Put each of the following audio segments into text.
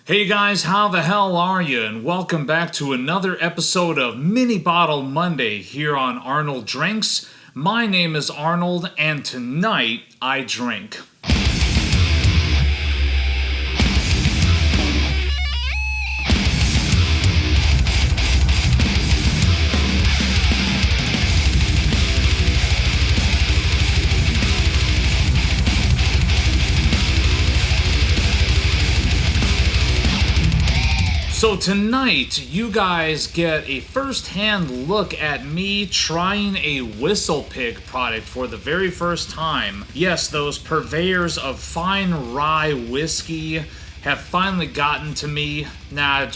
Hey guys, how the hell are you? And welcome back to another episode of Mini Bottle Monday here on Arnold Drinks. My name is Arnold, and tonight I drink. So tonight, you guys get a first-hand look at me trying a Whistlepig product for the very first time. Yes, those purveyors of fine rye whiskey have finally gotten to me. Nah,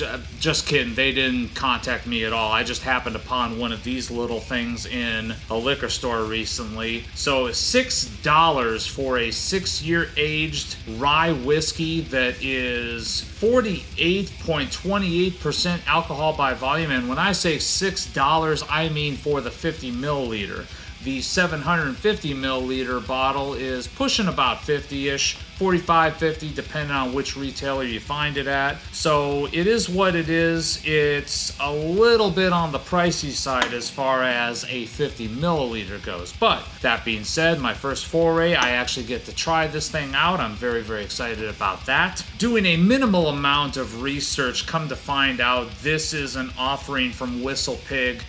just kidding. They didn't contact me at all. I just happened upon one of these little things in a liquor store recently. So $6 for a 6-year aged rye whiskey that is 48.28% alcohol by volume. And when I say $6, I mean for the 50 milliliter. The 750 milliliter bottle is pushing about 50-ish, 45, 50, depending on which retailer you find it at. So it is what it is. It's a little bit on the pricey side as far as a 50 milliliter goes. But that being said, my first foray, I actually get to try this thing out. I'm very, very excited about that. Doing a minimal amount of research, come to find out this is an offering from Whistlepig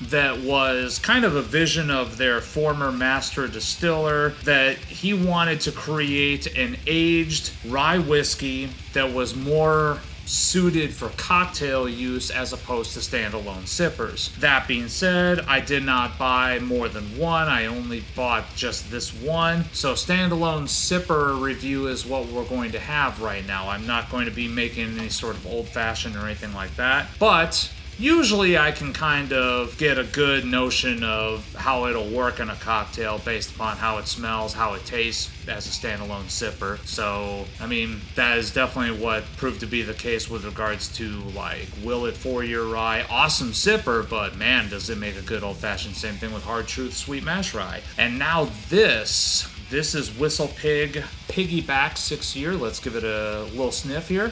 that was kind of a vision of their former master distiller, that he wanted to create an aged rye whiskey that was more suited for cocktail use as opposed to standalone sippers. That being said, I did not buy more than one. I only bought just this one. So standalone sipper review is what we're going to have right now. I'm not going to be making any sort of old-fashioned or anything like that. But usually I can kind of get a good notion of how it'll work in a cocktail based upon how it smells, how it tastes as a standalone sipper. So, I mean, that is definitely what proved to be the case with regards to, like, Willet 4-year rye. Awesome sipper, but man, does it make a good old-fashioned. Same thing with Hard Truth Sweet Mash Rye. And now this is Whistlepig Piggyback 6-year. Let's give it a little sniff here.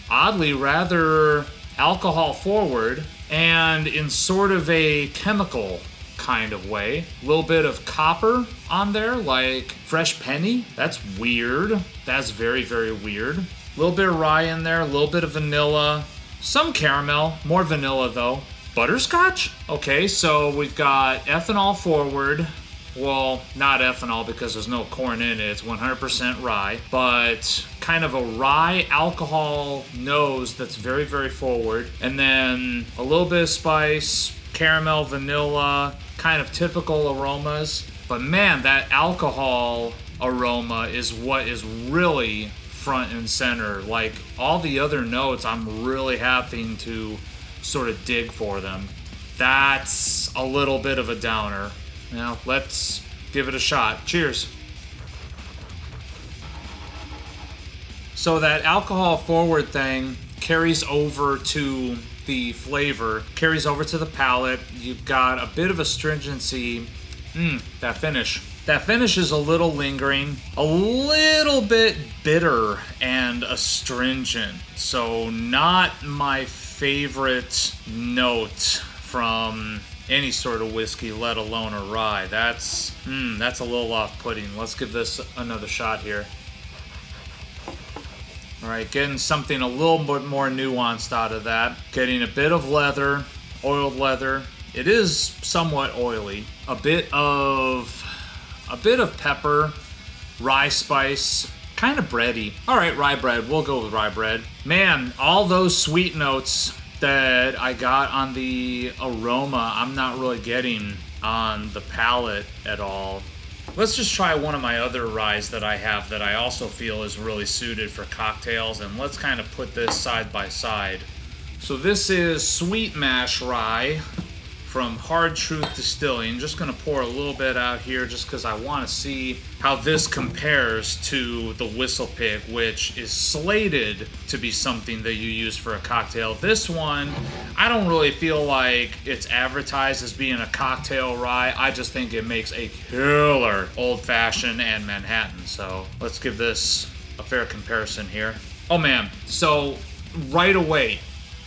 Oddly, rather alcohol forward and in sort of a chemical kind of way. A little bit of copper on there, like fresh penny. That's weird. That's very, very weird. A little bit of rye in there, a little bit of vanilla, some caramel, more vanilla though. Butterscotch? Okay, so we've got ethanol forward. Well, not ethanol because there's no corn in it. It's 100% rye, but kind of a rye alcohol nose that's very, very forward. And then a little bit of spice, caramel, vanilla, kind of typical aromas. But man, that alcohol aroma is what is really front and center. Like all the other notes, I'm really having to sort of dig for them. That's a little bit of a downer. Now, let's give it a shot. Cheers. So that alcohol forward thing carries over to the flavor, carries over to the palate. You've got a bit of astringency. That finish. That finish is a little lingering, a little bit bitter and astringent. So not my favorite note from any sort of whiskey, let alone a rye. That's a little off-putting. Let's give this another shot here. All right, getting something a little bit more nuanced out of that. Getting a bit of leather, oiled leather. It is somewhat oily. A bit of pepper, rye spice, kind of bready. All right, rye bread. We'll go with rye bread. Man, all those sweet notes that I got on the aroma, I'm not really getting on the palate at all. Let's just try one of my other ryes that I have that I also feel is really suited for cocktails, and let's kind of put this side by side. So this is Sweet Mash Rye from Hard Truth Distilling. Just going to pour a little bit out here just because I want to see how this compares to the Whistlepig, which is slated to be something that you use for a cocktail. This one, I don't really feel like it's advertised as being a cocktail rye. I just think it makes a killer old-fashioned and Manhattan. So let's give this a fair comparison here. Oh man, so right away,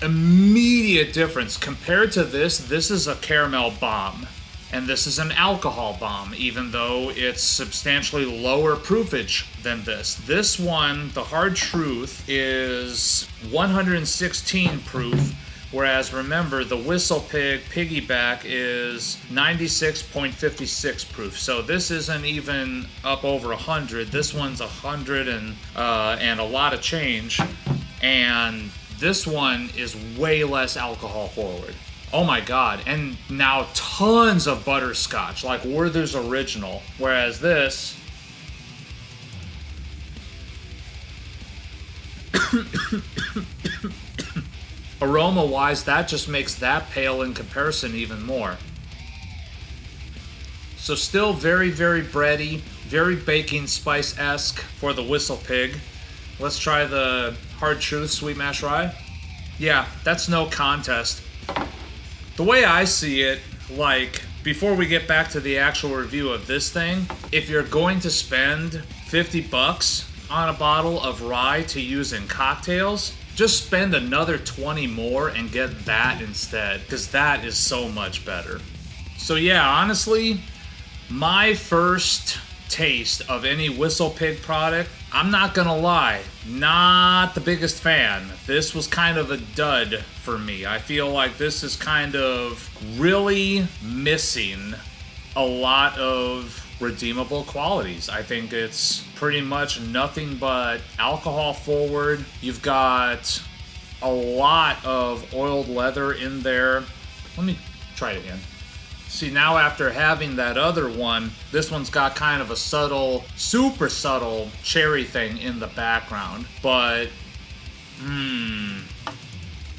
immediate difference. Compared to this is a caramel bomb. And this is an alcohol bomb, even though it's substantially lower proofage than this. This one, the Hard Truth, is 116 proof, whereas remember, the Whistlepig Piggyback is 96.56 proof. So this isn't even up over 100. This one's 100 and a lot of change. And this one is way less alcohol forward. Oh my god, and now tons of butterscotch, like Werther's Original. Whereas this... aroma-wise, that just makes that pale in comparison even more. So still very, very bready, very baking spice-esque for the Whistlepig. Let's try the Hard Truth Sweet Mash Rye. Yeah, that's no contest. The way I see it, like, before we get back to the actual review of this thing, if you're going to spend 50 bucks on a bottle of rye to use in cocktails, just spend another 20 more and get that instead, because that is so much better. So yeah, honestly, my first taste of any Whistlepig product, I'm not gonna lie, not the biggest fan. This was kind of a dud for me. I feel like this is kind of really missing a lot of redeemable qualities. I think it's pretty much nothing but alcohol forward. You've got a lot of oiled leather in there. Let me try it again. See, now after having that other one, this one's got kind of a subtle, super subtle cherry thing in the background. But,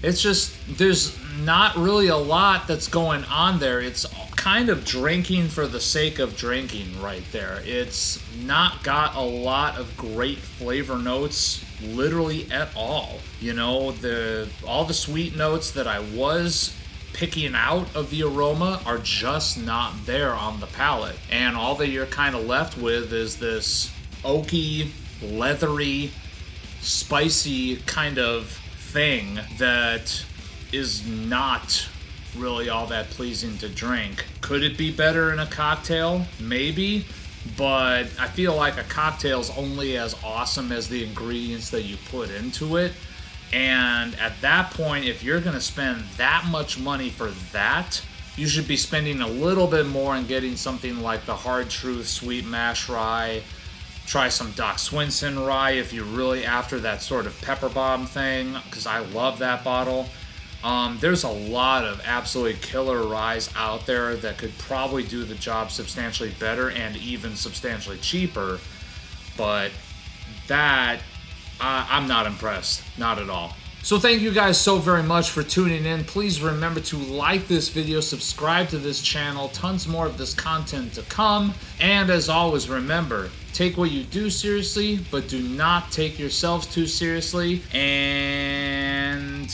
it's just, there's not really a lot that's going on there. It's kind of drinking for the sake of drinking right there. It's not got a lot of great flavor notes literally at all. You know, all the sweet notes that I was picking out of the aroma are just not there on the palate. And all that you're kind of left with is this oaky, leathery, spicy kind of thing that is not really all that pleasing to drink. Could it be better in a cocktail? Maybe. But I feel like a cocktail's only as awesome as the ingredients that you put into it. And at that point, if you're going to spend that much money for that, you should be spending a little bit more and getting something like the Hard Truth Sweet Mash Rye. Try some Doc Swinson Rye if you're really after that sort of pepper bomb thing, because I love that bottle. There's a lot of absolutely killer ryes out there that could probably do the job substantially better and even substantially cheaper. But that... I'm not impressed. Not at all. So thank you guys so very much for tuning in. Please remember to like this video, subscribe to this channel. Tons more of this content to come. And as always, remember, take what you do seriously, but do not take yourselves too seriously. And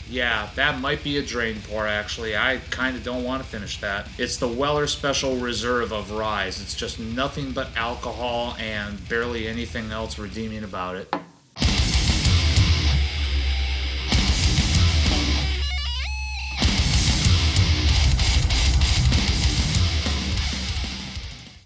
yeah, that might be a drain pour, actually. I kind of don't want to finish that. It's the Weller Special Reserve of Ryes. It's just nothing but alcohol and barely anything else redeeming about it.